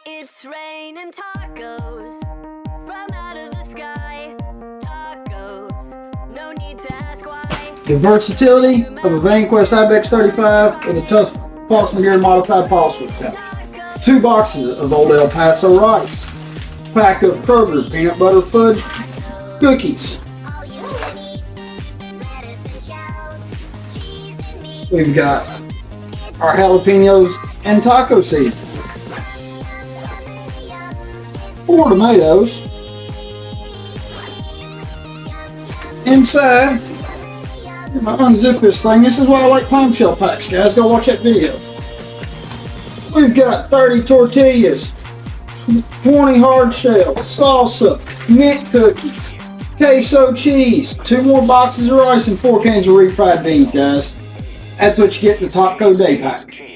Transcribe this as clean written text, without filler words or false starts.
It's raining tacos from out of the sky. Tacos, no need to ask why. The versatility of a VanQuest Ibex 35 with a tough Pulse McGarren modified pulse width pouch. 2 boxes of Old El Paso rice. Pack of Kroger peanut butter fudge cookies. We've got our jalapenos and taco seed. 4 tomatoes. Inside, I'm gonna unzip this thing. This is why I like palm shell packs, guys. Go watch that video. We've got 30 tortillas, 20 hard shells, salsa, mint cookies, queso cheese, 2 more boxes of rice, and 4 cans of refried beans, guys. That's what you get in the Taco Day Pack.